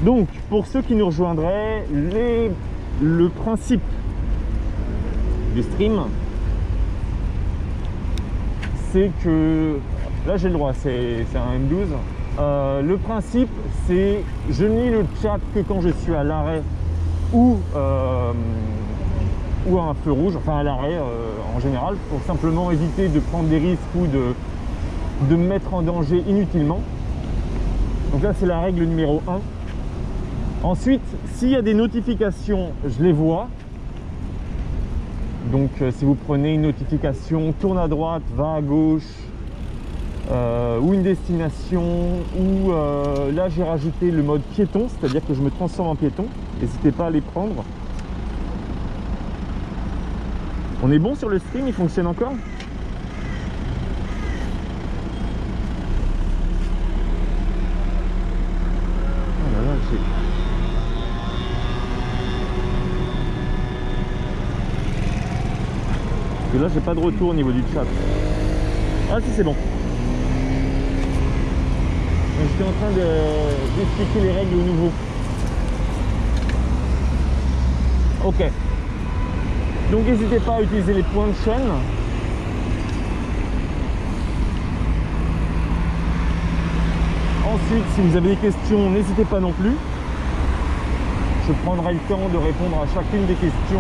Donc, pour ceux qui nous rejoindraient, le principe du stream, c'est que... Là, j'ai le droit, c'est un M12. Le principe, c'est je ne lis le chat que quand je suis à l'arrêt ou à un feu rouge, enfin à l'arrêt en général, pour simplement éviter de prendre des risques ou de me mettre en danger inutilement. Donc là, c'est la règle numéro 1. Ensuite, s'il y a des notifications, je les vois. Donc si vous prenez une notification, tourne à droite, va à gauche, ou une destination, ou là j'ai rajouté le mode piéton, c'est-à-dire que je me transforme en piéton. N'hésitez pas à les prendre. On est bon sur le stream, il fonctionne encore? Oh là là, et là j'ai pas de retour au niveau du chat. Ah si, c'est bon. J'étais en train d'expliquer les règles au nouveau. Ok. Donc n'hésitez pas à utiliser les points de chaîne. Ensuite, si vous avez des questions, n'hésitez pas non plus. Je prendrai le temps de répondre à chacune des questions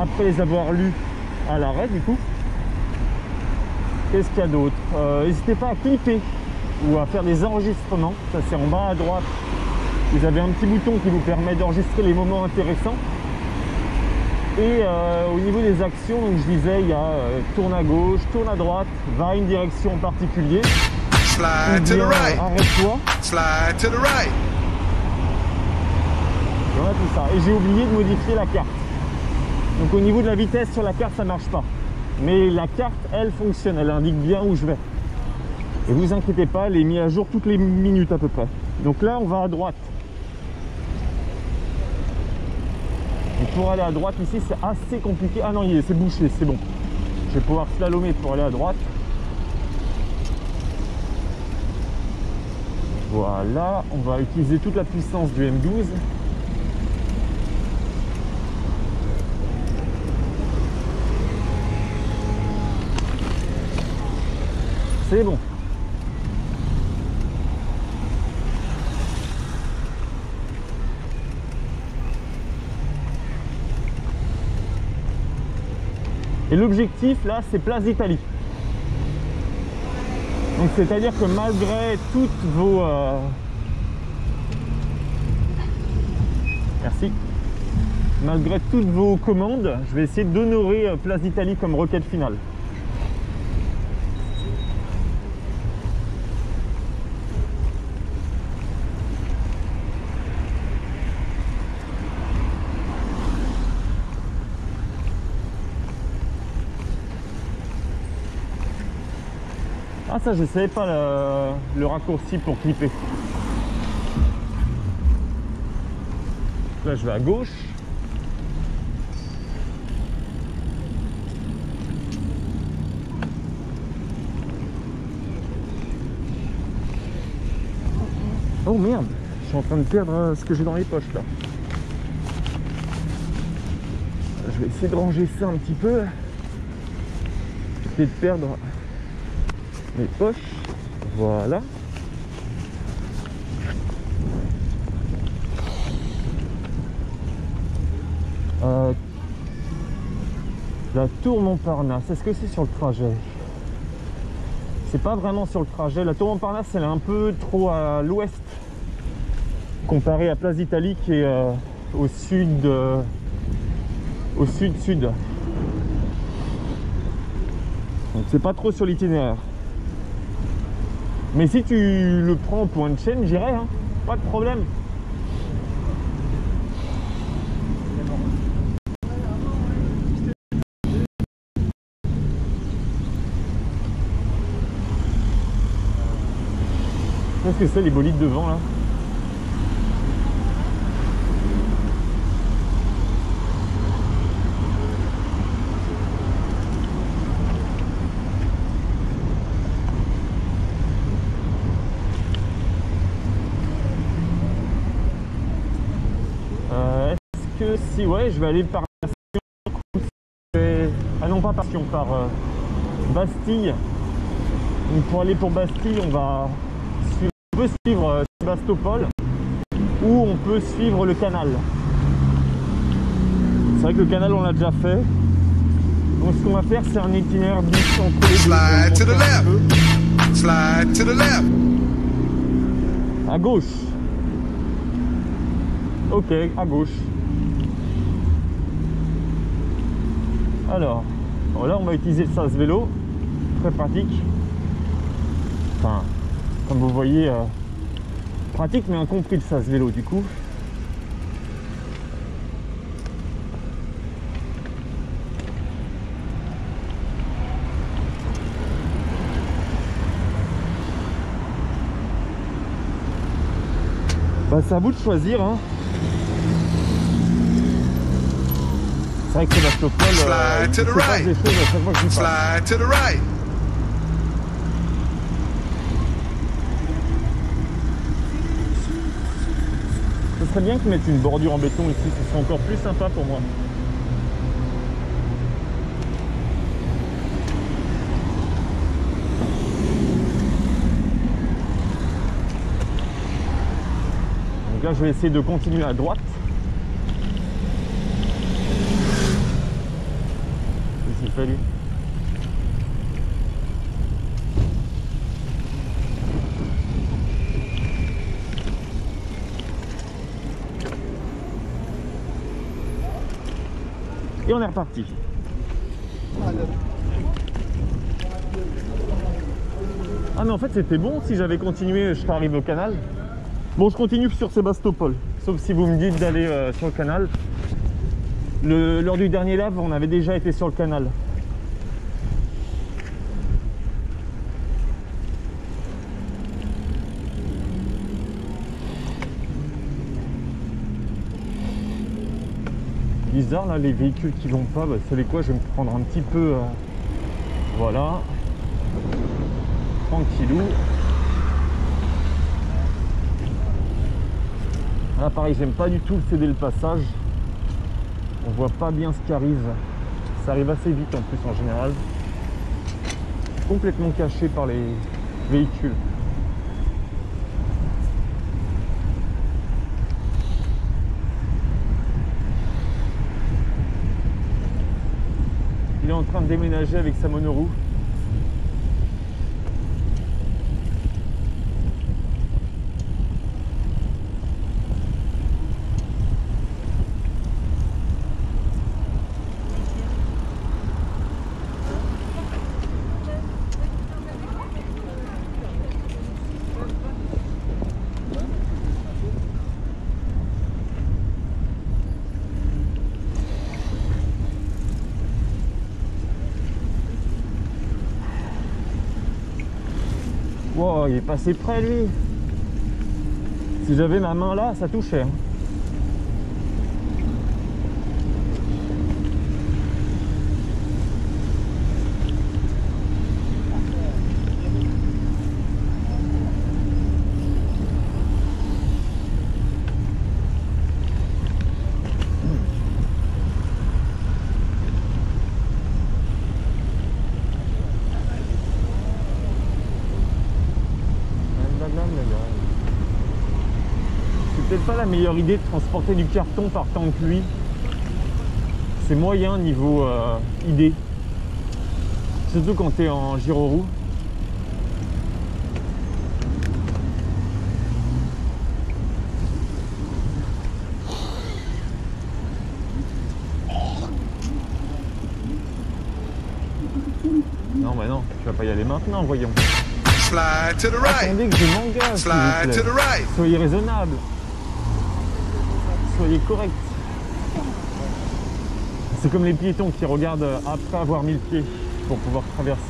après les avoir lues à l'arrêt du coup. Qu'est-ce qu'il y a d'autre? N'hésitez pas à clipper ou à faire des enregistrements. Ça, c'est en bas à droite. Vous avez un petit bouton qui vous permet d'enregistrer les moments intéressants. Et au niveau des actions, donc je disais, il y a tourne à gauche, tourne à droite, va à une direction en particulier. Slide to the right. Arrête-toi. Slide to the right. Voilà tout ça. Et j'ai oublié de modifier la carte. Donc au niveau de la vitesse sur la carte, ça marche pas. Mais la carte, elle fonctionne, elle indique bien où je vais. Et vous inquiétez pas, elle est mise à jour toutes les minutes à peu près. Donc là, on va à droite. Et pour aller à droite ici, c'est assez compliqué. Ah non, c'est bouché, c'est bon. Je vais pouvoir slalomer pour aller à droite. Voilà, on va utiliser toute la puissance du M12. C'est bon. Et l'objectif là, c'est Place d'Italie. Donc c'est-à-dire que malgré toutes vos merci. Malgré toutes vos commandes, je vais essayer d'honorer Place d'Italie comme requête finale. Ah ça, je savais pas le raccourci pour clipper. Là je vais à gauche. Oh merde, je suis en train de perdre ce que j'ai dans les poches là. Je vais essayer de ranger ça un petit peu. Et de perdre mes poches. Voilà. La tour Montparnasse, est-ce que c'est sur le trajet? C'est pas vraiment sur le trajet. La tour Montparnasse, elle est un peu trop à l'ouest comparé à Place d'Italie qui est au sud, au sud-sud. Donc c'est pas trop sur l'itinéraire. Mais si tu le prends au point de chaîne, j'irai, hein, pas de problème. Qu'est-ce que c'est les bolides devant là? que si, ouais, je vais aller par ah non, pas Passion, par Bastille. Donc pour aller pour Bastille, on peut suivre Sébastopol ou on peut suivre le canal. C'est vrai que le canal on l'a déjà fait. Donc ce qu'on va faire, c'est un itinéraire bis entre les deux. Slide to the left. Slide to the left. À gauche. Ok, à gauche. Alors, bon, là on va utiliser le sas vélo. Très pratique. Enfin, comme vous voyez, pratique mais incompris le sas vélo du coup. Bah, c'est à vous de choisir, hein. C'est vrai que Sébastopol, Slide to the right. des choses à chaque fois que j'y passe. Slide to the right. Ce serait bien qu'ils mettent une bordure en béton ici, ce serait encore plus sympa pour moi. Donc là, je vais essayer de continuer à droite. Qu'est-ce qu'il fait lui ? Et on est reparti. Ah mais en fait c'était bon, si j'avais continué je serais arrivé au canal. Bon, je continue sur Sébastopol, sauf si vous me dites d'aller sur le canal. Lors du dernier lave, on avait déjà été sur le canal. Bizarre là, les véhicules qui vont pas, bah, vous savez quoi, je vais me prendre un petit peu, voilà, tranquillou. Là pareil, j'aime pas du tout céder le passage, on voit pas bien ce qui arrive, ça arrive assez vite en plus en général, complètement caché par les véhicules. Il est en train de déménager avec sa monoroue. Wow, il est passé près lui. Si j'avais ma main là, ça touchait. Hein. C'est peut-être pas la meilleure idée de transporter du carton par temps de pluie. C'est moyen niveau idée. Surtout quand tu es en gyroroue. Non mais non, tu vas pas y aller maintenant, voyons. Slide to the right. Attendez que je m'engage, s'il vous Slide plaît. to the right. Soyez raisonnable. Soyez correct. C'est comme les piétons qui regardent après avoir mis le pied pour pouvoir traverser.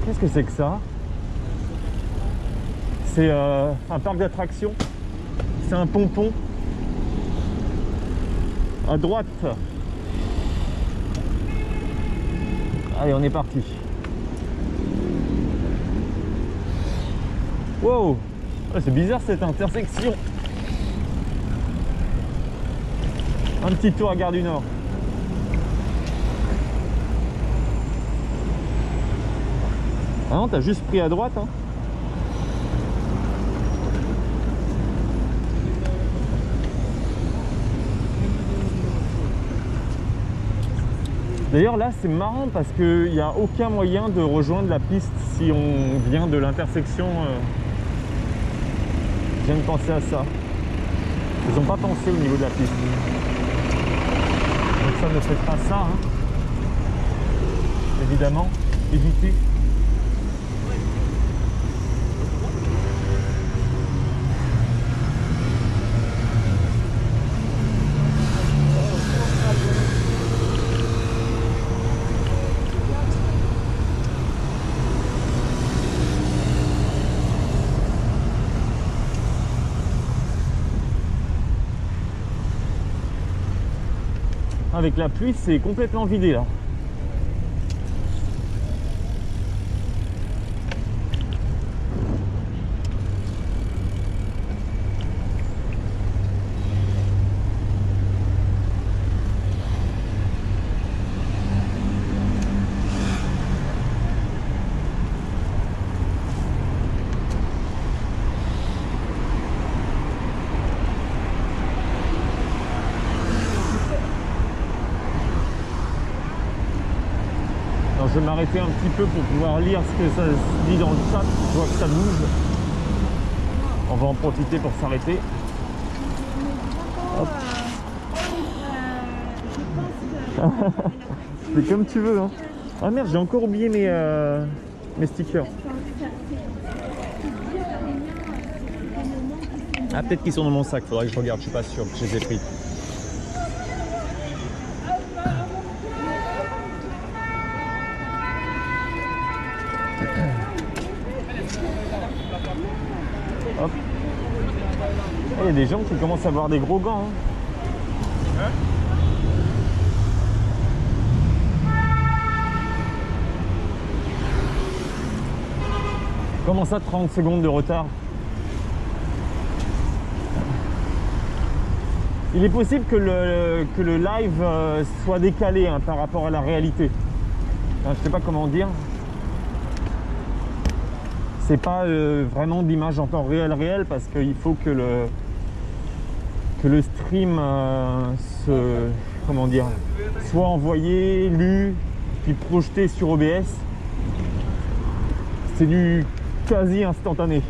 Qu'est-ce que c'est que ça? C'est un parc d'attractions. C'est un pompon. À droite. Allez, on est parti. Wow, ah, c'est bizarre cette intersection. Un petit tour à Gare du Nord. Ah non, t'as juste pris à droite, hein. D'ailleurs là c'est marrant parce qu'il n'y a aucun moyen de rejoindre la piste si on vient de l'intersection. Je viens de penser à ça. Ils n'ont pas pensé au niveau de la piste. Donc ça ne fait pas ça, hein. Évidemment, éviter. Avec la pluie, c'est complètement vidé là. Je vais m'arrêter un petit peu pour pouvoir lire ce que ça se dit dans le chat. Je vois que ça bouge. On va en profiter pour s'arrêter. C'est comme tu veux, hein. Ah merde, j'ai encore oublié mes stickers. Ah, peut-être qu'ils sont dans mon sac, faudrait que je regarde, je suis pas sûr que je les ai pris. Hop. Il y a des gens qui commencent à avoir des gros gants, hein. Comment ça, 30 secondes de retard? Il est possible que le live soit décalé, hein, par rapport à la réalité. Enfin, je sais pas comment dire. C'est pas vraiment d'image en temps réel parce qu'il faut que le stream comment dire, soit envoyé, lu, puis projeté sur OBS. C'est du quasi instantané.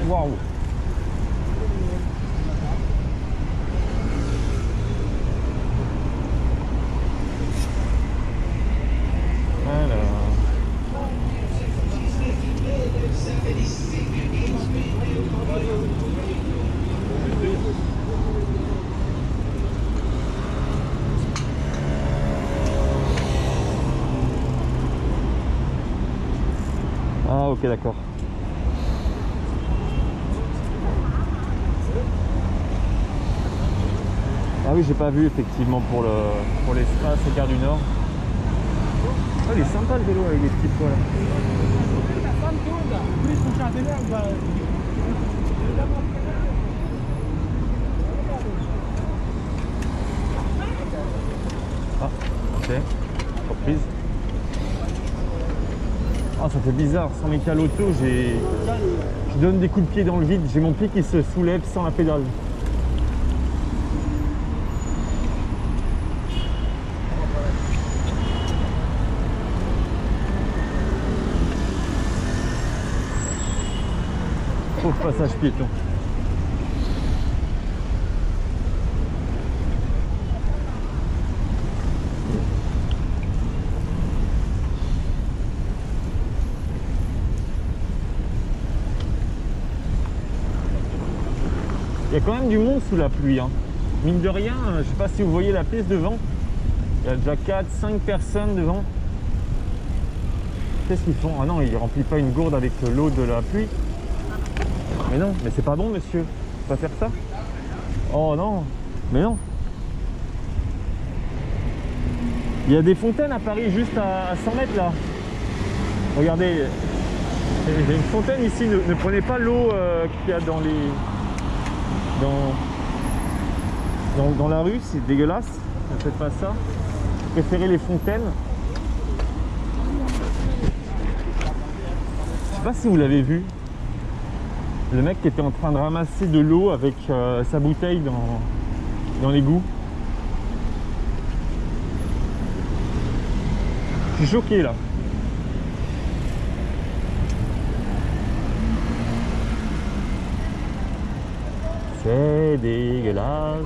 Waouh! Ah ok, d'accord. Ah oui, j'ai pas vu effectivement pour l'espace et Gare du Nord. Oh, il est sympa le vélo avec les petits poids là. Ah, ok, surprise. Ah, ça fait bizarre, sans mes calotos, je donne des coups de pied dans le vide, j'ai mon pied qui se soulève sans la pédale. Pauvre passage piéton. Il y a quand même du monde sous la pluie, hein. Mine de rien, je sais pas si vous voyez la piste devant. Il y a déjà 4-5 personnes devant. Qu'est-ce qu'ils font? Ah non, ils remplissent pas une gourde avec l'eau de la pluie. Mais non, mais c'est pas bon, monsieur. Faut pas faire ça. Oh non, mais non. Il y a des fontaines à Paris juste à 100 mètres là. Regardez, j'ai une fontaine ici. Ne prenez pas l'eau qu'il y a dans les... Dans la rue, c'est dégueulasse. Ne faites pas ça. Préférez les fontaines. Je sais pas si vous l'avez vu. Le mec qui était en train de ramasser de l'eau avec sa bouteille dans l'égout. Je suis choqué là. C'est dégueulasse.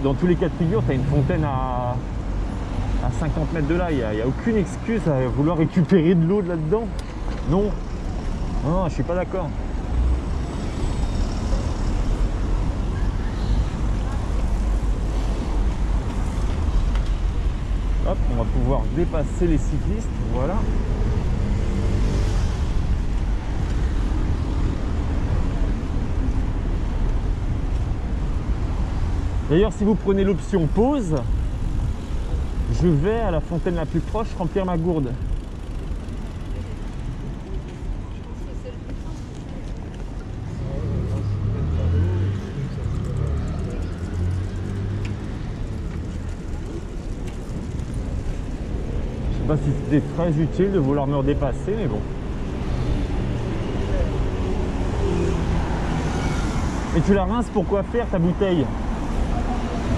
Dans tous les cas de figure, tu as une fontaine à 50 mètres de là. Il n'y a aucune excuse à vouloir récupérer de l'eau de là-dedans. Non. Non, je suis pas d'accord. Hop, on va pouvoir dépasser les cyclistes. Voilà. D'ailleurs, si vous prenez l'option pause, je vais à la fontaine la plus proche remplir ma gourde. Je sais pas si c'était très utile de vouloir me redépasser, mais bon. Et tu la rinces pour quoi faire ta bouteille?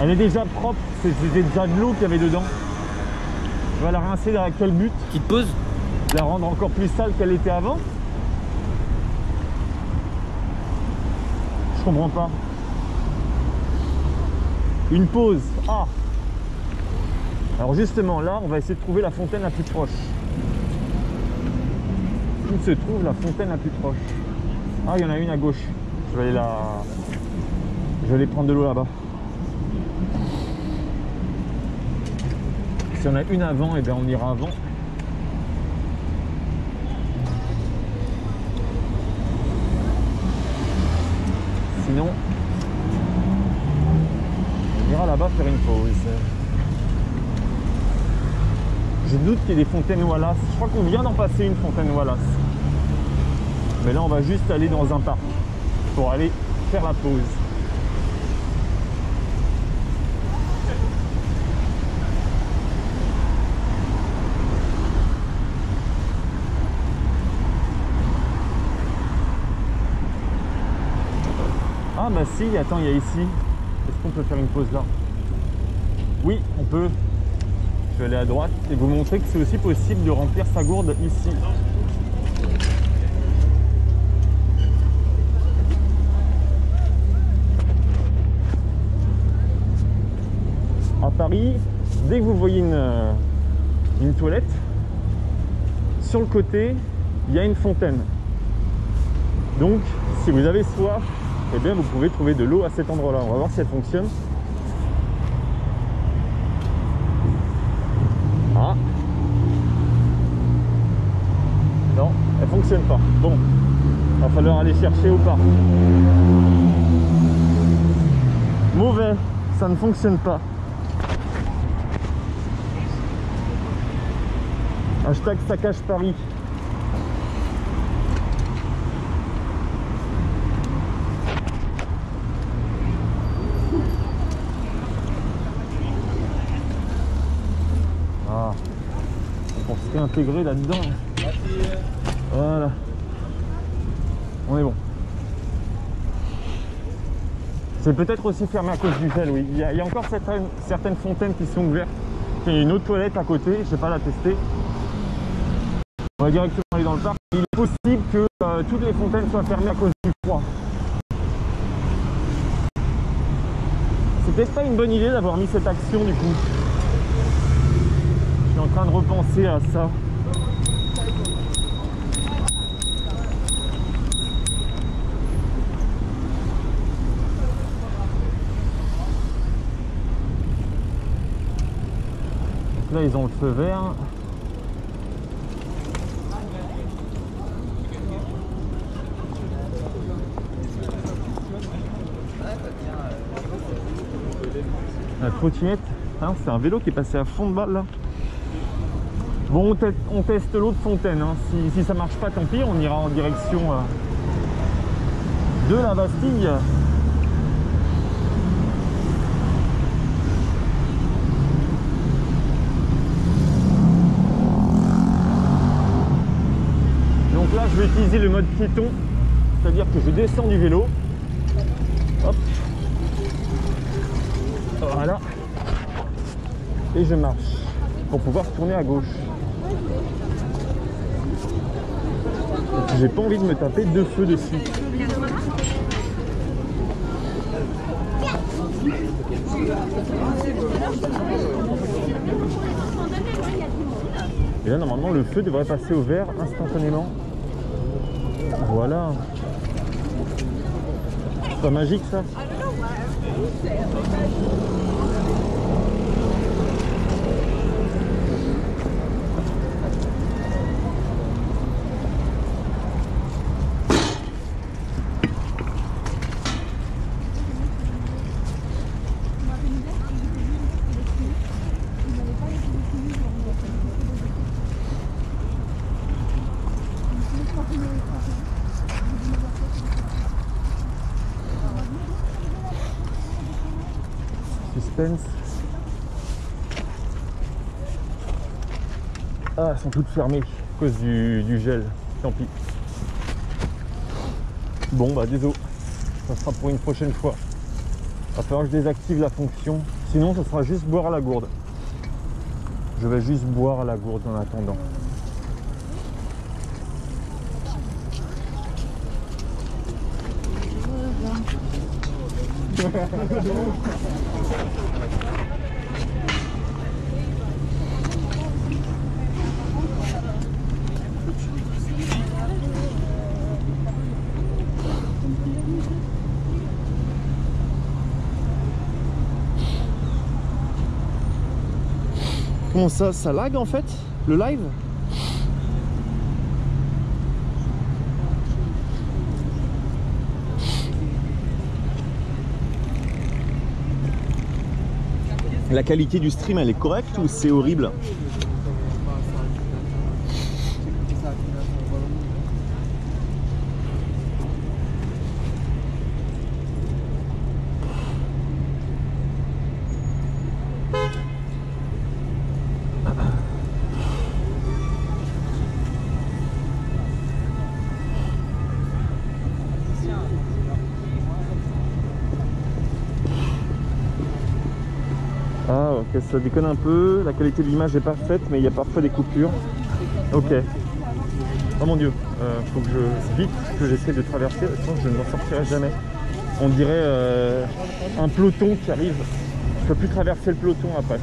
Elle est déjà propre, c'était déjà de l'eau qu'il y avait dedans. Tu vas la rincer dans quel but? Qui te pose? La rendre encore plus sale qu'elle était avant? Je comprends pas. Une pause. Ah! Alors justement là, on va essayer de trouver la fontaine la plus proche. Où se trouve la fontaine la plus proche? Ah, il y en a une à gauche. Je vais aller prendre de l'eau là-bas. Si on a une avant, et bien on ira avant. Sinon, on ira là-bas faire une pause. Je doute qu'il y ait des fontaines Wallace. Je crois qu'on vient d'en passer une fontaine Wallace. Mais là, on va juste aller dans un parc pour aller faire la pause. Ah bah si, attends, il y a ici. Est-ce qu'on peut faire une pause là? Oui, on peut. Je vais aller à droite et vous montrer que c'est aussi possible de remplir sa gourde ici. À Paris, dès que vous voyez une toilette, sur le côté, il y a une fontaine. Donc, si vous avez soif, eh bien, vous pouvez trouver de l'eau à cet endroit-là. On va voir si elle fonctionne. Ah. Non, elle fonctionne pas. Bon, il va falloir aller chercher au parc. Mauvais, ça ne fonctionne pas. Hashtag saccage Paris. Ah, pour se réintégrer là-dedans. Voilà. On est bon. C'est peut-être aussi fermé à cause du gel, oui. Il y a encore certaines fontaines qui sont ouvertes. Il y a une autre toilette à côté, je ne vais pas la tester. On va directement aller dans le parc. Il est possible que toutes les fontaines soient fermées à cause du froid. C'est peut-être pas une bonne idée d'avoir mis cette action du coup. Je suis en train de repenser à ça. Donc là ils ont le feu vert. La trottinette, hein, c'est un vélo qui est passé à fond de balle là. Bon, on teste l'autre fontaine, hein. Si ça marche pas, tant pis, on ira en direction de la Bastille. Donc là, je vais utiliser le mode piéton, c'est-à-dire que je descends du vélo. Hop. Voilà. Et je marche pour pouvoir tourner à gauche. J'ai pas envie de me taper deux feux dessus. Et là, normalement, le feu devrait passer au vert instantanément. Voilà. C'est pas magique, ça? Suspense. Ah, elles sont toutes fermées à cause du gel. Tant pis. Bon, bah désolé. Ça sera pour une prochaine fois. Il va falloir que je désactive la fonction. Sinon, ça sera juste boire à la gourde. Je vais juste boire à la gourde en attendant. Comment ça lag en fait, le live? La qualité du stream, elle est correcte ou c'est horrible? Ah ok, ça déconne un peu, la qualité de l'image est parfaite mais il y a parfois des coupures. Ok. Oh mon dieu, faut que je vite que j'essaie de traverser, sinon je ne m'en sortirai jamais. On dirait un peloton qui arrive. Je peux plus traverser le peloton après.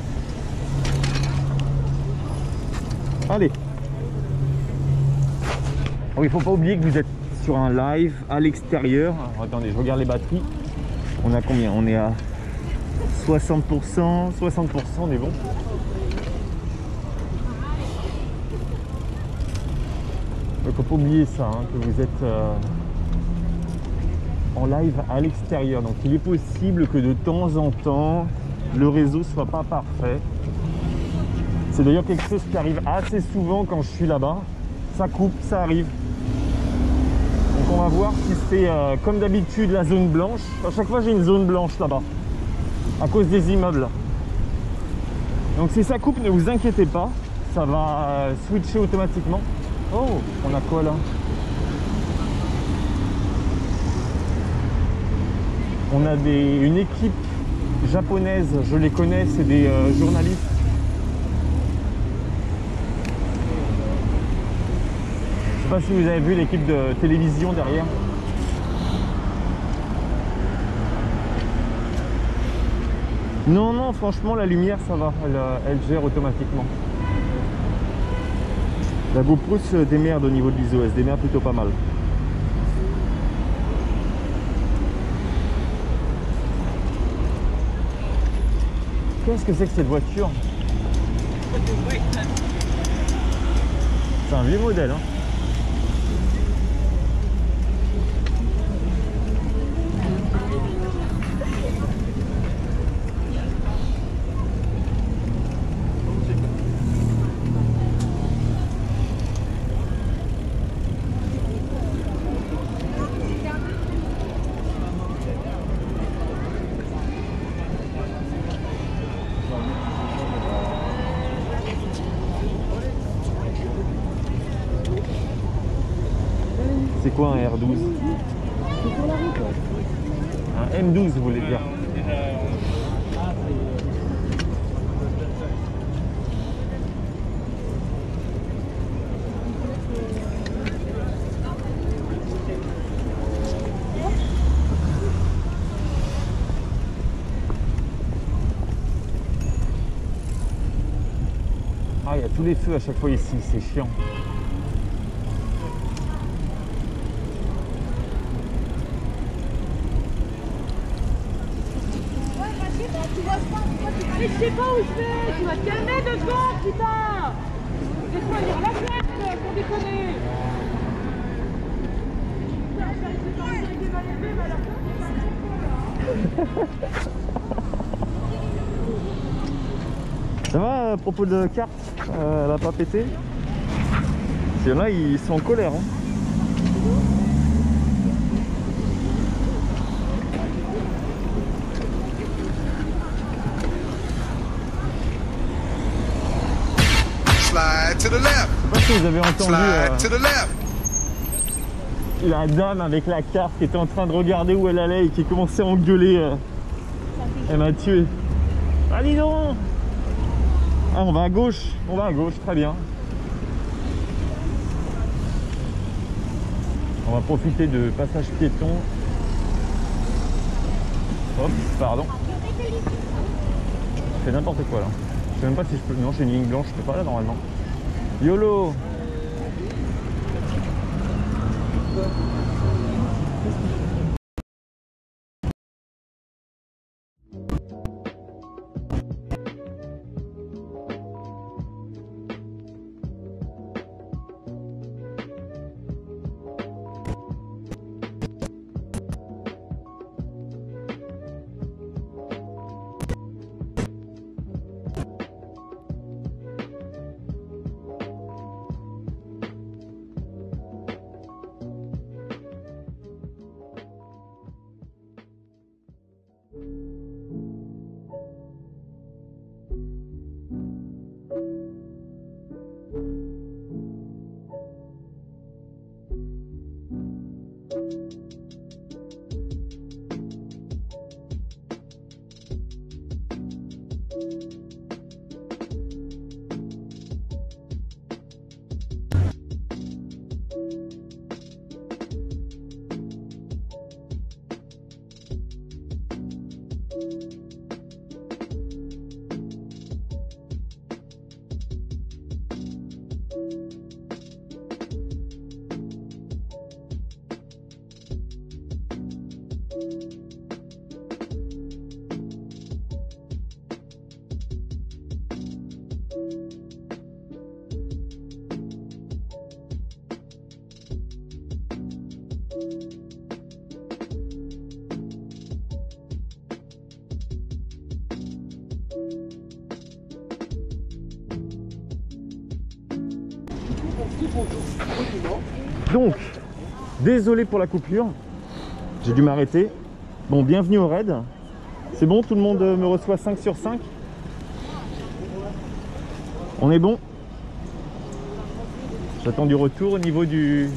Allez. Oh, il faut pas oublier que vous êtes sur un live à l'extérieur. Attendez, je regarde les batteries. On a combien? On est à 60%, 60%, on est bon. Il ne faut pas oublier ça, hein, que vous êtes en live à l'extérieur. Donc il est possible que de temps en temps, le réseau ne soit pas parfait. C'est d'ailleurs quelque chose qui arrive assez souvent quand je suis là-bas. Ça coupe, ça arrive. Donc on va voir si c'est comme d'habitude la zone blanche. À chaque fois j'ai une zone blanche là-bas, à cause des immeubles. Donc si ça coupe, ne vous inquiétez pas, ça va switcher automatiquement. Oh, on a quoi là? On a une équipe japonaise, je les connais, c'est des journalistes. Je sais pas si vous avez vu l'équipe de télévision derrière. Non, non, franchement, la lumière, ça va, elle gère automatiquement. La GoPro se démerde au niveau de l'ISO, elle se démerde plutôt pas mal. Qu'est-ce que c'est que cette voiture? C'est un vieux modèle, hein. C'est quoi un R12? C'est sur la route. Un M12 vous voulez dire? Ah, il y a tous les feux à chaque fois ici, c'est chiant. Mais je sais pas où je vais, tu vas te calmer 2 secondes, putain. Laisse-moi lire la carte, pour déconner. Putain, je vais essayer d'arriver des mal élevés, mais à la fin, c'est pas Ça va à propos de carte? Elle a pas pété? Il y en a, ils sont en colère. Hein. Slide to the left. Je sais pas si vous avez entendu Slide to the left. la dame avec la carte qui était en train de regarder où elle allait et qui commençait à engueuler. Elle m'a tué. Ah dis donc! Ah, on va à gauche, très bien. On va profiter de passage piéton. Hop, pardon. Je fais n'importe quoi là. Je sais même pas si je peux. Non, j'ai une ligne blanche, je peux pas là normalement. YOLO! Donc, désolé pour la coupure, j'ai dû m'arrêter. Bon, bienvenue au raid. C'est bon, tout le monde me reçoit 5 sur 5. On est bon. J'attends du retour au niveau du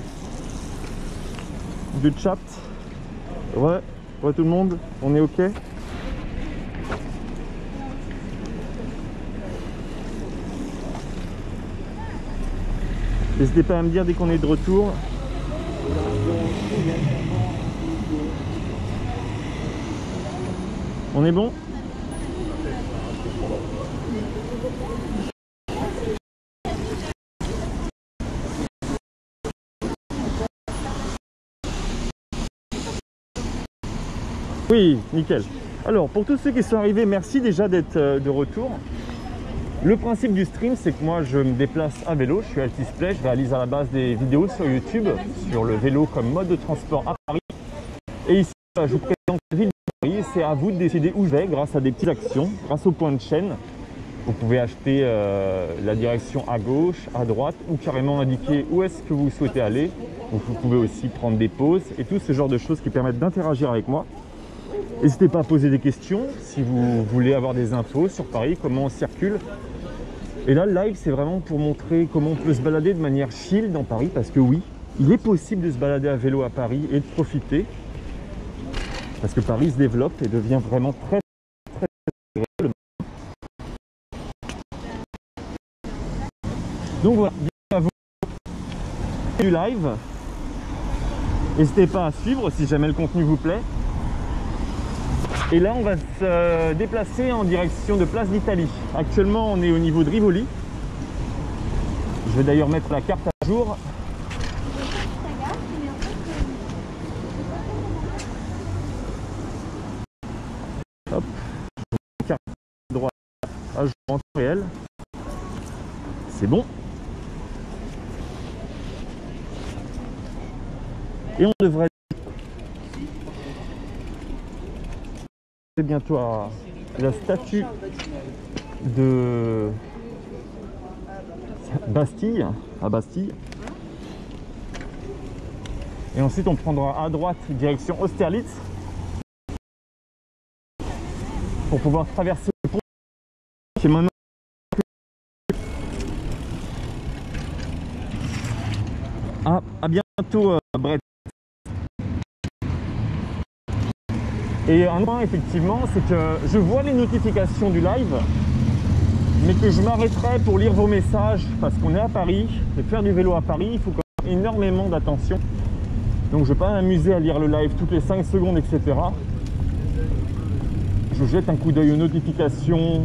chat. Ouais, tout le monde, on est ok. N'hésitez pas à me dire dès qu'on est de retour. On est bon? Oui, nickel. Alors, pour tous ceux qui sont arrivés, merci déjà d'être de retour. Le principe du stream, c'est que moi, je me déplace à vélo. Je suis Altisplay, je réalise à la base des vidéos sur YouTube sur le vélo comme mode de transport à Paris. Et ici, je vous présente la ville de Paris. C'est à vous de décider où je vais grâce à des petites actions, grâce au point de chaîne. Vous pouvez acheter la direction à gauche, à droite ou carrément indiquer où est-ce que vous souhaitez aller. Donc, vous pouvez aussi prendre des pauses et tout ce genre de choses qui permettent d'interagir avec moi. N'hésitez pas à poser des questions si vous voulez avoir des infos sur Paris, comment on circule. Et là, le live, c'est vraiment pour montrer comment on peut se balader de manière chill dans Paris, parce que oui, il est possible de se balader à vélo à Paris et de profiter. Parce que Paris se développe et devient vraiment très agréable. Donc voilà, bienvenue à vous du live. N'hésitez pas à suivre si jamais le contenu vous plaît. Et là, on va se déplacer en direction de Place d'Italie. Actuellement, on est au niveau de Rivoli. Je vais d'ailleurs mettre la carte à jour. Hop, carte droite à jour en temps réel. C'est bon. Et on devrait bientôt à la statue de Bastille, à Bastille. Et ensuite on prendra à droite direction Austerlitz pour pouvoir traverser le pont qui est maintenant à bientôt Brest. Et un point effectivement, c'est que je vois les notifications du live, mais que je m'arrêterai pour lire vos messages parce qu'on est à Paris et faire du vélo à Paris, il faut quand même énormément d'attention. Donc je ne vais pas m'amuser à lire le live toutes les 5 secondes, etc. Je jette un coup d'œil aux notifications,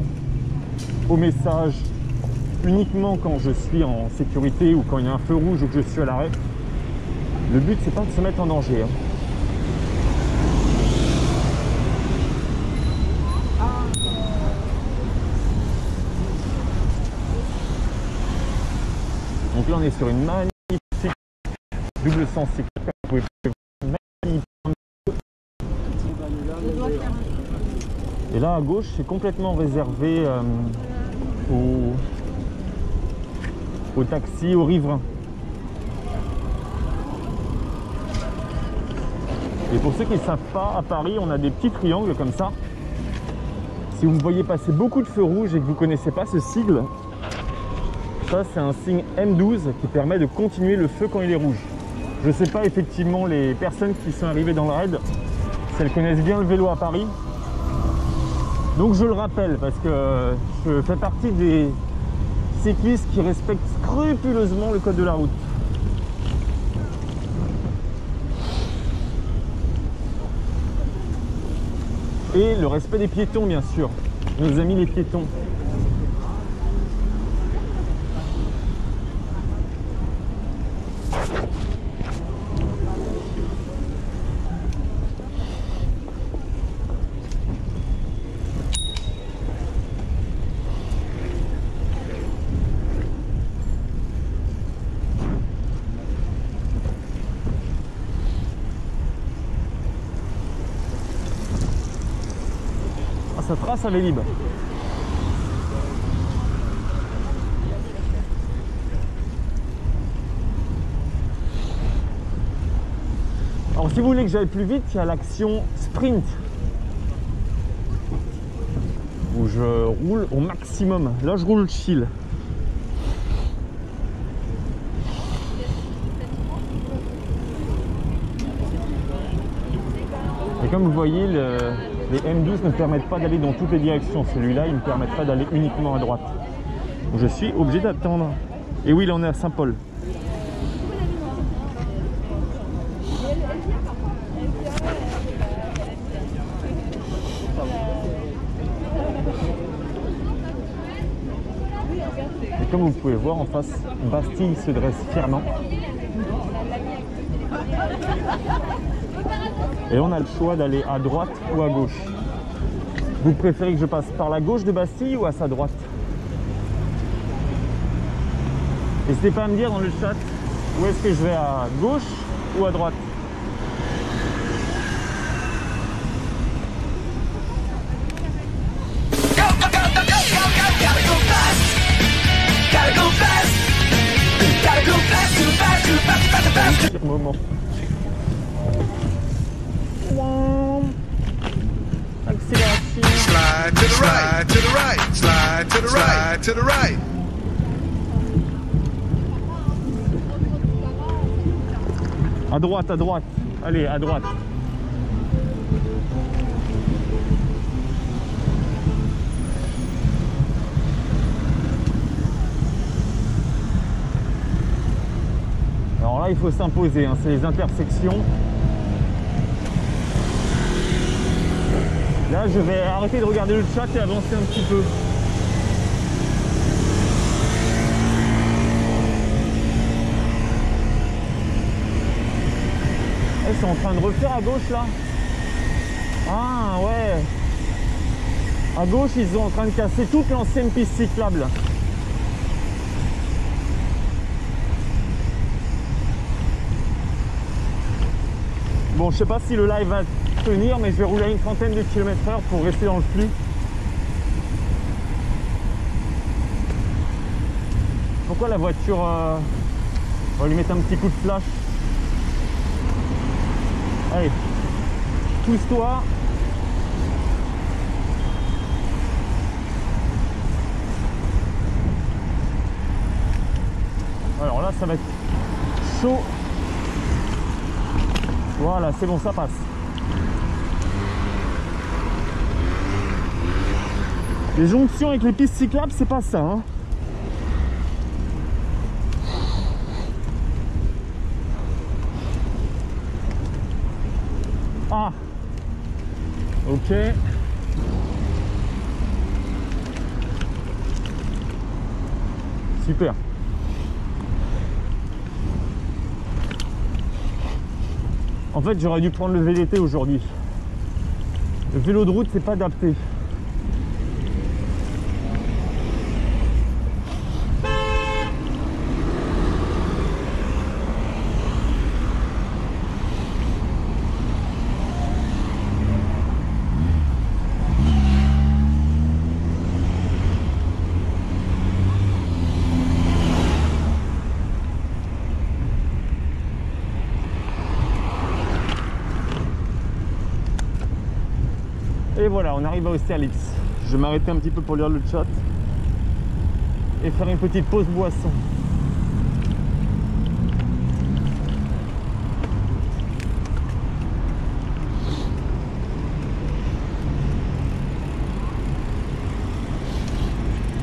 aux messages, uniquement quand je suis en sécurité ou quand il y a un feu rouge ou que je suis à l'arrêt. Le but, c'est pas de se mettre en danger. Donc là, on est sur une magnifique double sens cyclable. Et là, à gauche, c'est complètement réservé aux taxis, aux riverains. Et pour ceux qui ne savent pas, à Paris, on a des petits triangles comme ça. Si vous voyez passer beaucoup de feux rouges et que vous ne connaissez pas ce sigle, ça c'est un signe M12 qui permet de continuer le feu quand il est rouge. Je ne sais pas effectivement les personnes qui sont arrivées dans le raid, si elles connaissent bien le vélo à Paris. Donc je le rappelle parce que je fais partie des cyclistes qui respectent scrupuleusement le code de la route. Et le respect des piétons, bien sûr, nos amis les piétons. Ça trace à Vélib. Alors si vous voulez que j'aille plus vite, il y a l'action sprint où je roule au maximum. Là je roule chill. Et comme vous voyez, les M12 ne permettent pas d'aller dans toutes les directions. Celui-là, il me permettra d'aller uniquement à droite. Donc je suis obligé d'attendre. Et oui, là on est à Saint-Paul. Et comme vous pouvez voir en face, Bastille se dresse fièrement. Et on a le choix d'aller à droite ou à gauche. Vous préférez que je passe par la gauche de Bastille ou à sa droite? N'hésitez pas à me dire dans le chat où est-ce que je vais, à gauche ou à droite. Moment. Accélération. Slide to the right, to the right, slide to the right, to the right. À droite, à droite. Allez, à droite. Alors là, il faut s'imposer, hein, c'est les intersections. Là, je vais arrêter de regarder le chat et avancer un petit peu. Ils sont en train de refaire à gauche là. Ah ouais. À gauche, ils sont en train de casser toute l'ancienne piste cyclable. Bon, je sais pas si le live va tenir, mais je vais rouler à une trentaine de km/h pour rester dans le flux. Pourquoi la voiture... On va lui mettre un petit coup de flash. Allez, pousse-toi. Alors là, ça va être chaud. Voilà, c'est bon, ça passe. Les jonctions avec les pistes cyclables, c'est pas ça, hein. Ah, ok. Super. En fait, j'aurais dû prendre le VTT aujourd'hui. Le vélo de route, c'est pas adapté. Et voilà, on arrive à Austerlitz. Je vais m'arrêter un petit peu pour lire le chat et faire une petite pause boisson.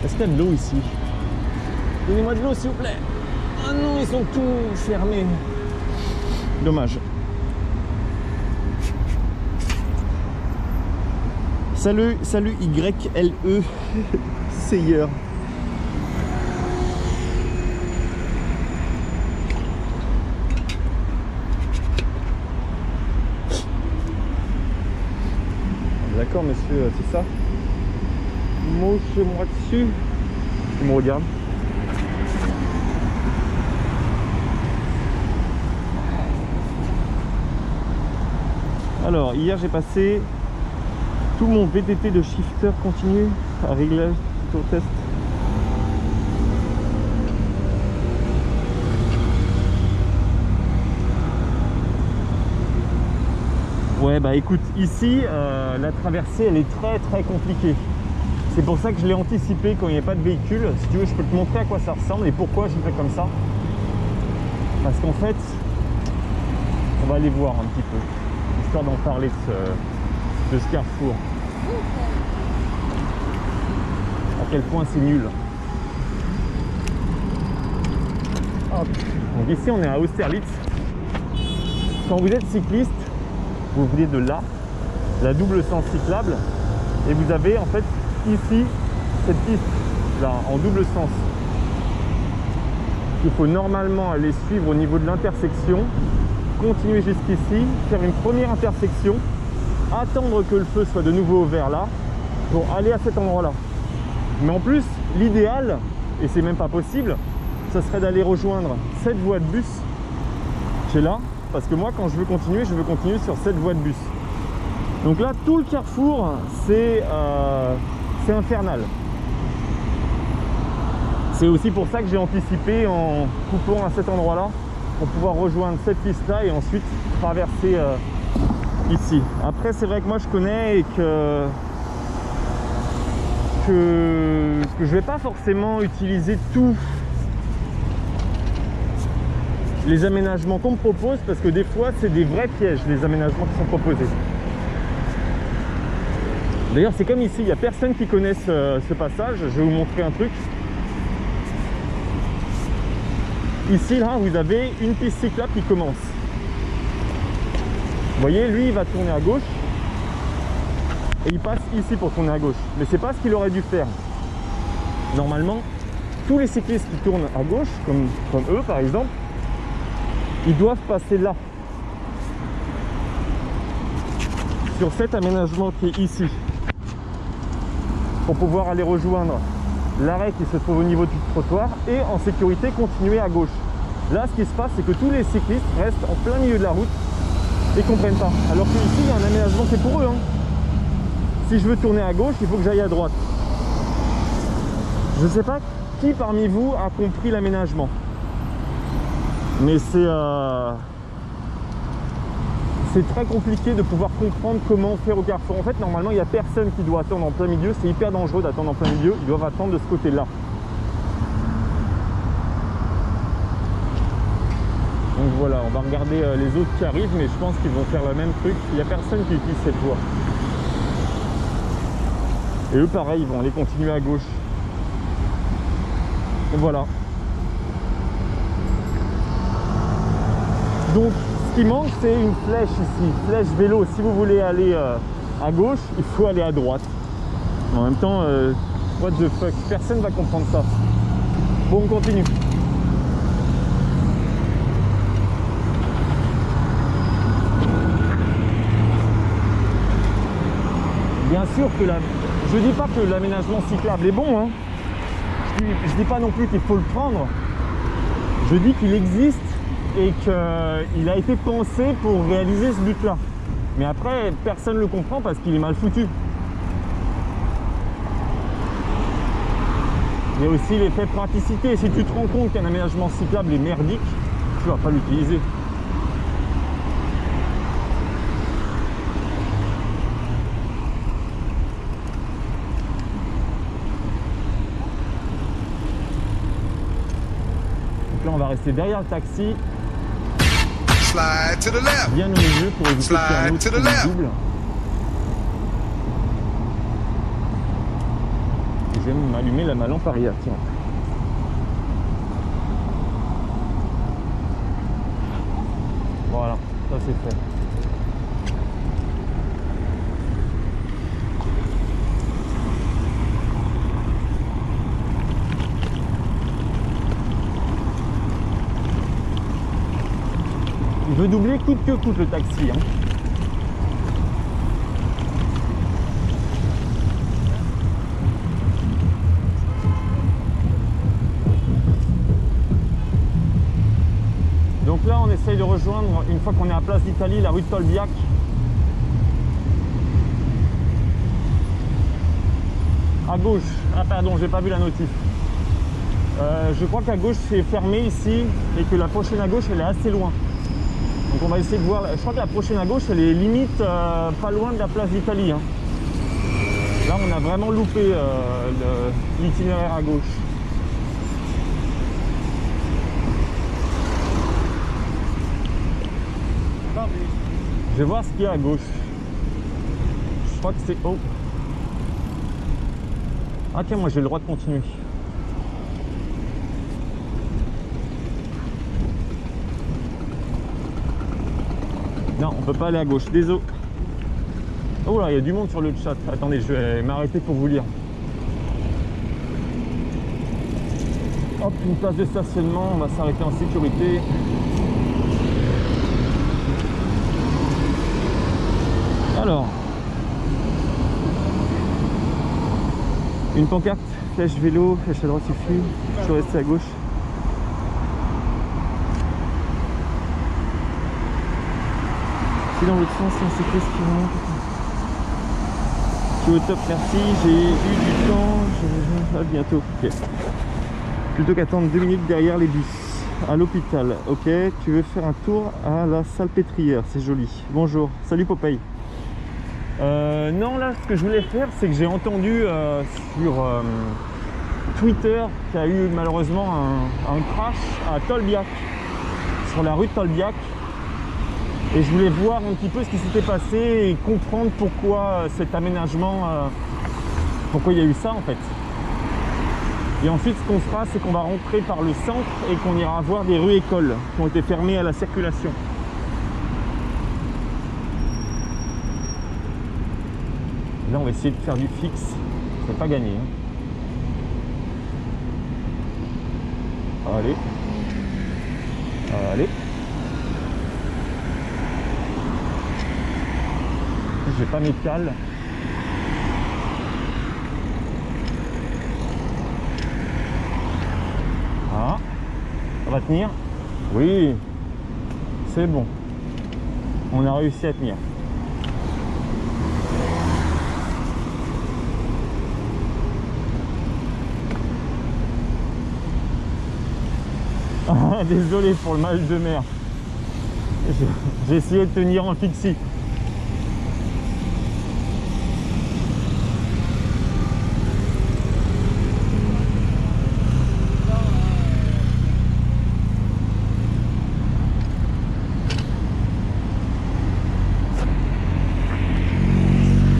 Est-ce qu'il y a de l'eau ici? Donnez-moi de l'eau s'il vous plaît. Ah non, ils sont tous fermés. Dommage. Salut YLE Seyer. D'accord monsieur, c'est ça. Mochez-moi dessus. Il me regarde. Alors hier j'ai passé tout mon VTT de shifter continu à réglage tour test. Ouais bah écoute, ici la traversée elle est très compliquée. C'est pour ça que je l'ai anticipé quand il n'y a pas de véhicule. Si tu veux je peux te montrer à quoi ça ressemble et pourquoi je fais comme ça. Parce qu'en fait, on va aller voir un petit peu, histoire d'en parler de ce carrefour. À quel point c'est nul. Hop. Donc ici on est à Austerlitz. Quand vous êtes cycliste, vous venez de là, la double sens cyclable, et vous avez en fait ici cette piste là en double sens. Il faut normalement aller suivre au niveau de l'intersection, continuer jusqu'ici, faire une première intersection, attendre que le feu soit de nouveau au vert là pour aller à cet endroit là. Mais en plus l'idéal, et c'est même pas possible, ça serait d'aller rejoindre cette voie de bus qui est là, parce que moi quand je veux continuer sur cette voie de bus. Donc là tout le carrefour c'est infernal. C'est aussi pour ça que j'ai anticipé en coupant à cet endroit là pour pouvoir rejoindre cette piste là et ensuite traverser ici. Après c'est vrai que moi je connais et que je vais pas forcément utiliser tout les aménagements qu'on me propose, parce que des fois c'est des vrais pièges, les aménagements qui sont proposés. D'ailleurs c'est comme ici, il n'y a personne qui connaisse ce passage. Je vais vous montrer un truc. Ici là vous avez une piste cyclable qui commence. Vous voyez, lui il va tourner à gauche et il passe ici pour tourner à gauche, mais c'est pas ce qu'il aurait dû faire. Normalement tous les cyclistes qui tournent à gauche, comme eux par exemple, ils doivent passer là, sur cet aménagement qui est ici, pour pouvoir aller rejoindre l'arrêt qui se trouve au niveau du trottoir et en sécurité continuer à gauche. Là ce qui se passe, c'est que tous les cyclistes restent en plein milieu de la route et comprennent pas, alors qu'ici il y a un aménagement qui est pour eux, hein. Si je veux tourner à gauche, il faut que j'aille à droite. Je ne sais pas qui parmi vous a compris l'aménagement, mais c'est très compliqué de pouvoir comprendre comment faire au carrefour. En fait, normalement, il n'y a personne qui doit attendre en plein milieu. C'est hyper dangereux d'attendre en plein milieu. Ils doivent attendre de ce côté-là. Donc voilà, on va regarder les autres qui arrivent, mais je pense qu'ils vont faire le même truc. Il n'y a personne qui utilise cette voie. Et eux, pareil, ils vont aller continuer à gauche. Et voilà. Donc, ce qui manque, c'est une flèche ici. Flèche vélo. Si vous voulez aller à gauche, il faut aller à droite. En même temps, what the fuck, personne va comprendre ça. Bon, on continue. Bien sûr que je dis pas que l'aménagement cyclable est bon, hein. Je dis pas non plus qu'il faut le prendre. Je dis qu'il existe et qu'il a été pensé pour réaliser ce but-là. Mais après, personne ne le comprend parce qu'il est mal foutu. Il y a aussi l'effet praticité. Si tu te rends compte qu'un aménagement cyclable est merdique, tu vas pas l'utiliser. On va rester derrière le taxi, Slide to the left. bien au milieu pour éviter qu'il y ait un autre Slide to the left. double. Et je vais m'allumer ma lampe arrière, tiens. Voilà, ça c'est fait. Il veut doubler coûte que coûte le taxi, hein. Donc là on essaye de rejoindre, une fois qu'on est à Place d'Italie, la rue de Tolbiac. À gauche, ah pardon, j'ai pas vu la notif. Je crois qu'à gauche c'est fermé ici et que la prochaine à gauche elle est assez loin. Donc on va essayer de voir, je crois que la prochaine à gauche elle est limite pas loin de la Place d'Italie, hein. Là on a vraiment loupé l'itinéraire à gauche. Je vais voir ce qu'il y a à gauche. Je crois que c'est... Oh. Ok, moi j'ai le droit de continuer. Non, on peut pas aller à gauche, désolé. Oh là, il y a du monde sur le chat. Attendez, je vais m'arrêter pour vous lire. Hop, une place de stationnement, on va s'arrêter en sécurité. Alors, une pancarte, flèche vélo, flèche à droite suffit, je reste à gauche. Si dans l'autre sens, c'est un cycliste qui monte. Je suis au top, merci, j'ai eu du temps, je vais bientôt. Ok. Plutôt qu'attendre 2 minutes derrière les bus. À l'hôpital, ok. Tu veux faire un tour à la Salpêtrière, c'est joli. Bonjour, salut Popeye. Non, là, ce que je voulais faire, c'est que j'ai entendu sur Twitter qu'il y a eu malheureusement un crash à Tolbiac. sur la rue de Tolbiac. Et je voulais voir un petit peu ce qui s'était passé et comprendre pourquoi cet aménagement, pourquoi il y a eu ça en fait. Et ensuite ce qu'on fera, c'est qu'on va rentrer par le centre et qu'on ira voir des rues écoles qui ont été fermées à la circulation. Là on va essayer de faire du fixe, c'est pas gagné. Allez. Allez. J'ai pas mes cales. Ah, ça va tenir? Oui, c'est bon. On a réussi à tenir. Désolé pour le mal de mer. J'ai essayé de tenir en fixie.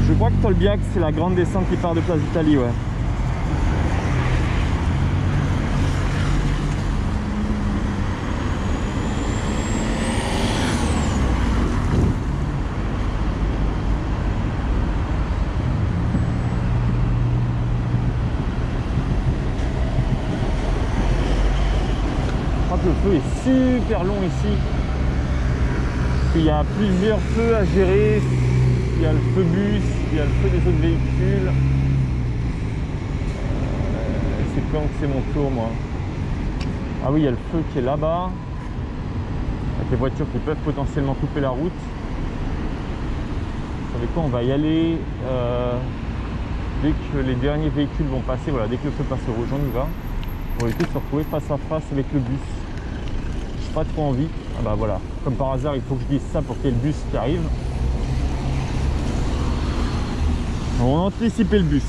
Je crois que Tolbiac, c'est la grande descente qui part de Place d'Italie, ouais. Le feu est super long ici. Il y a plusieurs feux à gérer. Il y a le feu bus, il y a le feu des autres véhicules. C'est quand que c'est mon tour moi? Ah oui, il y a le feu qui est là-bas. Avec les voitures qui peuvent potentiellement couper la route. Vous savez quoi, on va y aller dès que les derniers véhicules vont passer. Voilà, dès que le feu passe au rouge, on y va. On va essayer de se retrouver face à face avec le bus. Pas trop envie. Ah bah voilà, comme par hasard il faut que je dise ça pour qu'il y ait le bus qui arrive. On va anticiper le bus.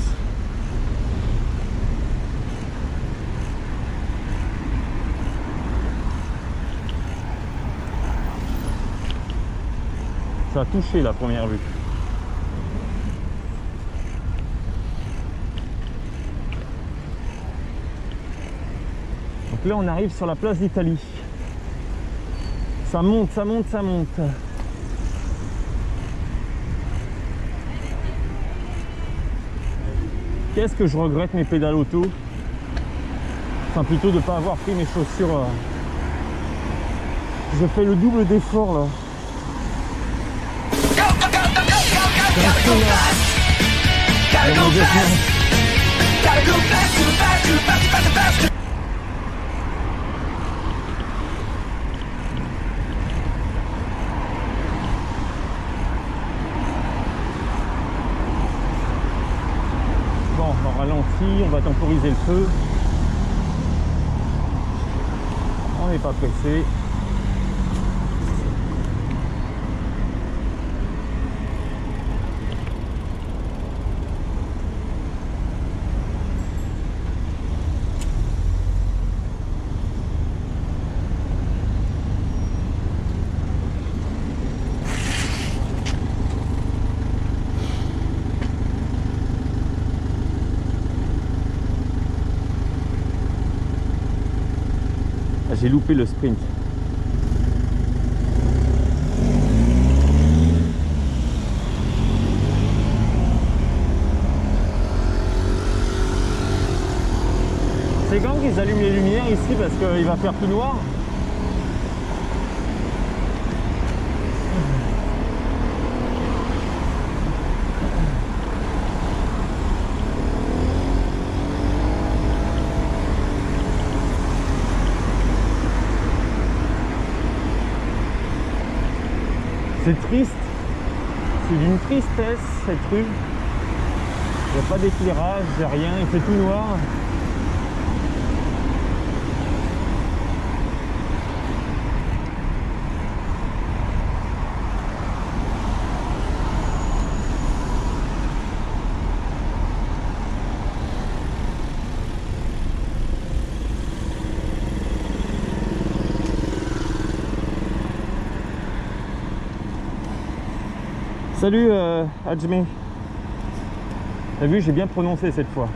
Ça a touché la première vue. Donc là on arrive sur la place d'Italie. Ça monte, ça monte, ça monte. Qu'est-ce que je regrette mes pédales auto. Enfin plutôt de ne pas avoir pris mes chaussures. Je fais le double d'effort là. On va temporiser le feu. On n'est pas pressé. J'ai loupé le sprint. C'est quand qu'ils allument les lumières ici parce qu'il va faire tout noir. C'est triste, c'est d'une tristesse cette rue. Il n'y a pas d'éclairage, il n'y a rien, il fait tout noir. Salut Adjmé. T'as vu, j'ai bien prononcé cette fois.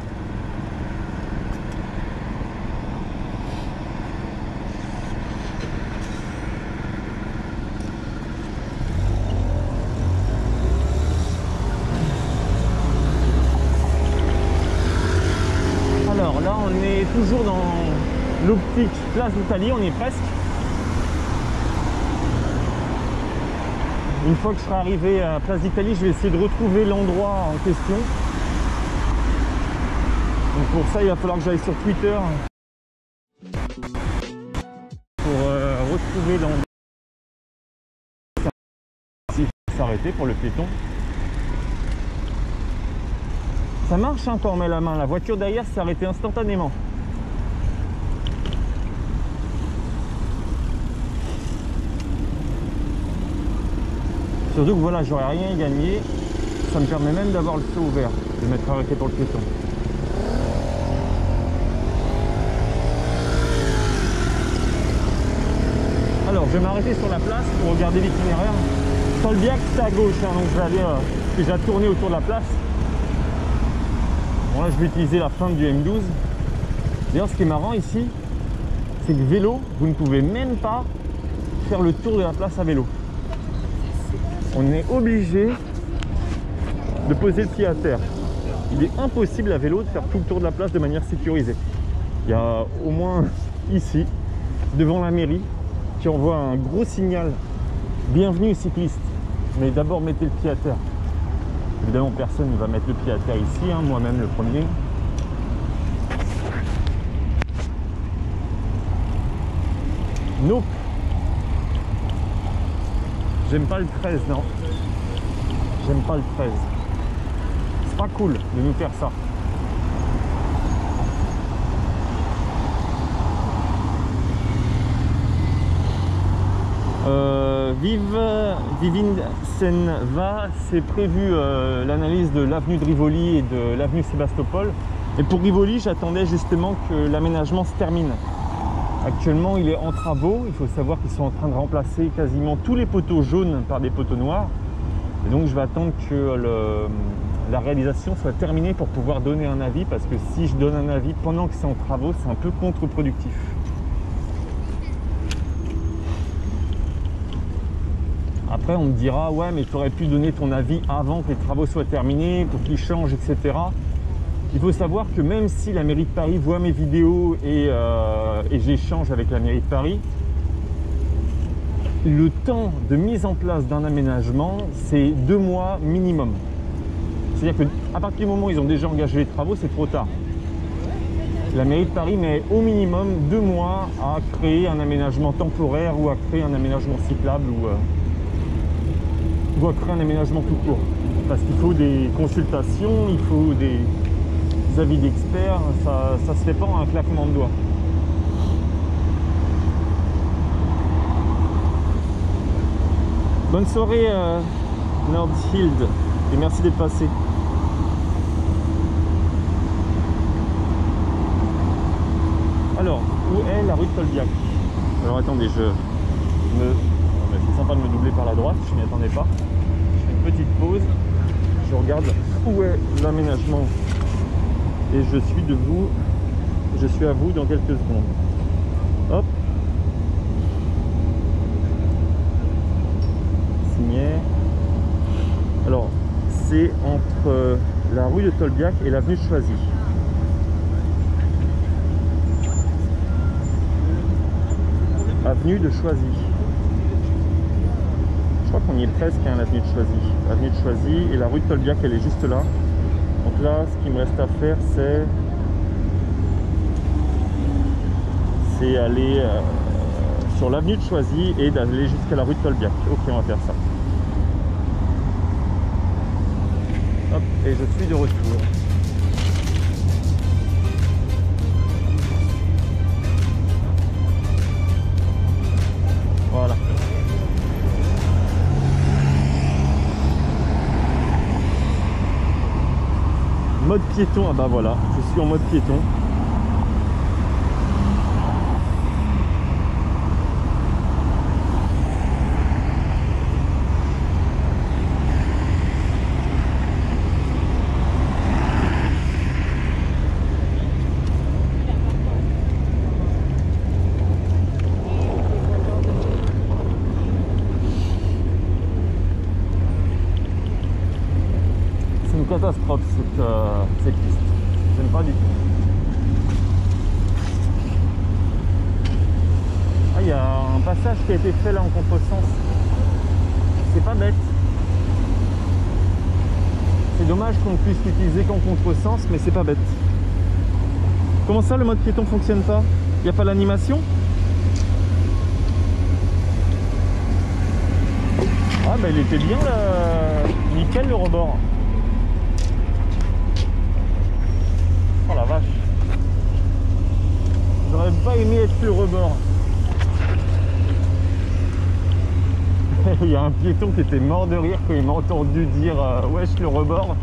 Alors là, on est toujours dans l'optique Place d'Italie, on est presque. Une fois que je serai arrivé à Place d'Italie, je vais essayer de retrouver l'endroit en question. Donc pour ça, il va falloir que j'aille sur Twitter pour retrouver l'endroit. Il faut s'arrêter pour le piéton. Ça marche hein, quand on met la main. La voiture derrière s'est arrêtée instantanément. Surtout que voilà, j'aurais rien gagné. Ça me permet même d'avoir le feu ouvert, de m'être arrêté pour le piéton. Alors, je vais m'arrêter sur la place pour regarder l'itinéraire. Tolbiac, c'est à gauche, hein, donc je vais aller déjà tourner autour de la place. Bon, là, je vais utiliser la feinte du M12. D'ailleurs, ce qui est marrant ici, c'est que vélo, vous ne pouvez même pas faire le tour de la place à vélo. On est obligé de poser le pied à terre. Il est impossible à vélo de faire tout le tour de la place de manière sécurisée. Il y a au moins ici, devant la mairie, qui envoie un gros signal « Bienvenue cycliste ». Mais d'abord, mettez le pied à terre. Évidemment, personne ne va mettre le pied à terre ici, hein, moi-même le premier. Nope. J'aime pas le 13, non. J'aime pas le 13. C'est pas cool de nous faire ça. Vivincenva, c'est prévu l'analyse de l'avenue de Rivoli et de l'avenue Sébastopol. Et pour Rivoli, j'attendais justement que l'aménagement se termine. Actuellement, il est en travaux. Il faut savoir qu'ils sont en train de remplacer quasiment tous les poteaux jaunes par des poteaux noirs. Et donc, je vais attendre que la réalisation soit terminée pour pouvoir donner un avis. Parce que si je donne un avis pendant que c'est en travaux, c'est un peu contre-productif. Après, on me dira, ouais, mais tu aurais pu donner ton avis avant que les travaux soient terminés, pour qu'ils changent, etc. Il faut savoir que même si la mairie de Paris voit mes vidéos et j'échange avec la mairie de Paris, le temps de mise en place d'un aménagement, c'est 2 mois minimum. C'est-à-dire qu'à partir du moment où ils ont déjà engagé les travaux, c'est trop tard. La mairie de Paris met au minimum 2 mois à créer un aménagement temporaire ou à créer un aménagement cyclable ou à créer un aménagement tout court. Parce qu'il faut des consultations, il faut des avis d'experts, ça se fait pas en un claquement de doigts. Bonne soirée Nordhild et merci d'être passé. Alors, où est la rue de Tolbiac? Alors attendez, c'est sympa de me doubler par la droite, je m'y attendais pas. Je fais une petite pause, je regarde où est l'aménagement et je suis à vous dans quelques secondes. Hop. Signé. Alors, c'est entre la rue de Tolbiac et l'avenue de Choisy. Avenue de Choisy. Je crois qu'on y est presque, hein, l'avenue de Choisy. L'avenue de Choisy et la rue de Tolbiac, elle est juste là. Donc là, ce qu'il me reste à faire, c'est aller sur l'avenue de Choisy et d'aller jusqu'à la rue de Tolbiac. Ok, on va faire ça. Hop, et je suis de retour. Voilà. Mode piéton, ah bah voilà, je suis en mode piéton. catastrophe cette piste. J'aime pas du tout. Ah, il y a un passage qui a été fait là en contresens. C'est pas bête. C'est dommage qu'on ne puisse l'utiliser qu'en contresens, mais c'est pas bête. Comment ça, le mode piéton fonctionne pas? Il n'y a pas l'animation? Ah bah il était bien là. Nickel le rebord. Oh la vache. J'aurais pas aimé être le rebord. Il y a un piéton qui était mort de rire quand il m'a entendu dire wesh le rebord.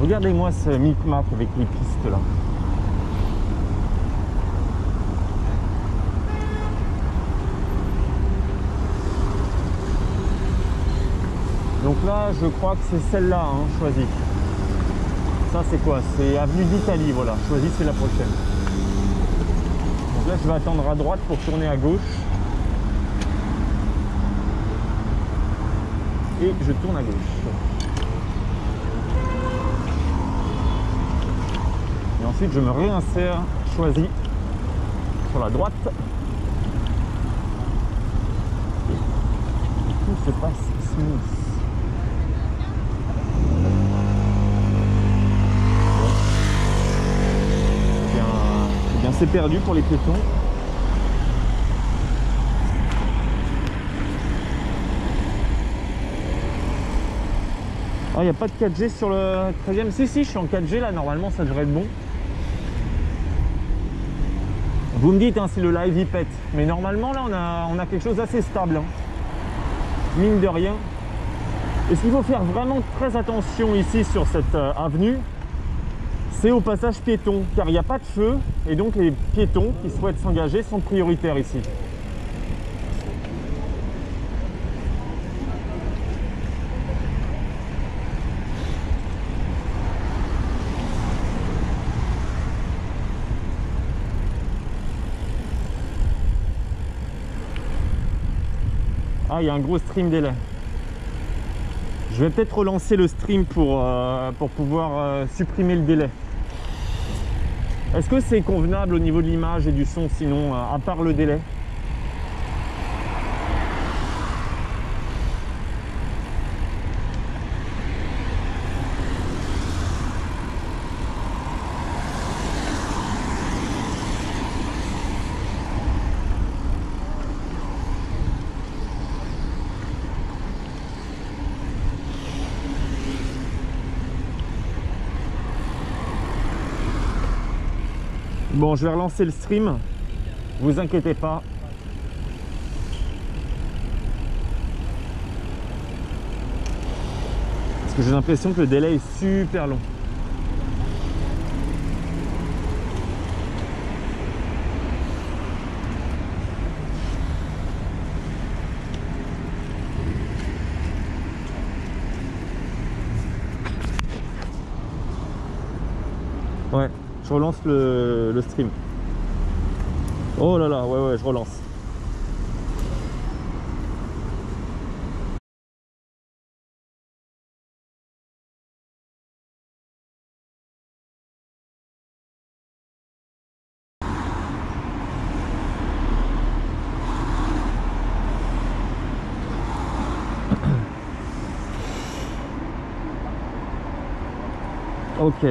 Regardez-moi ce micmac avec les pistes là. Donc là, je crois que c'est celle-là, hein, choisie. Ça, c'est quoi? C'est avenue d'Italie, voilà. Choisie, c'est la prochaine. Donc là, je vais attendre à droite pour tourner à gauche. Et je tourne à gauche. Et ensuite, je me réinsère, choisi, sur la droite. Et tout se passe smooth. C'est perdu pour les piétons. Ah, il n'y a pas de 4G sur le 13e. Si, je suis en 4G là, normalement ça devrait être bon. Vous me dites hein, si le live il pète. Mais normalement là on a quelque chose d'assez stable. Hein. Mine de rien. Et ce qu'il faut faire vraiment très attention ici sur cette avenue, c'est au passage piéton, car il n'y a pas de feu, et donc les piétons qui souhaitent s'engager sont prioritaires ici. Ah, il y a un gros stream délai. Je vais peut-être relancer le stream pour pouvoir supprimer le délai. Est-ce que c'est convenable au niveau de l'image et du son sinon, à part le délai? Bon, je vais relancer le stream, vous inquiétez pas. Parce que j'ai l'impression que le délai est super long. Ouais. Je relance le stream. Oh là là, ouais, je relance. Ok.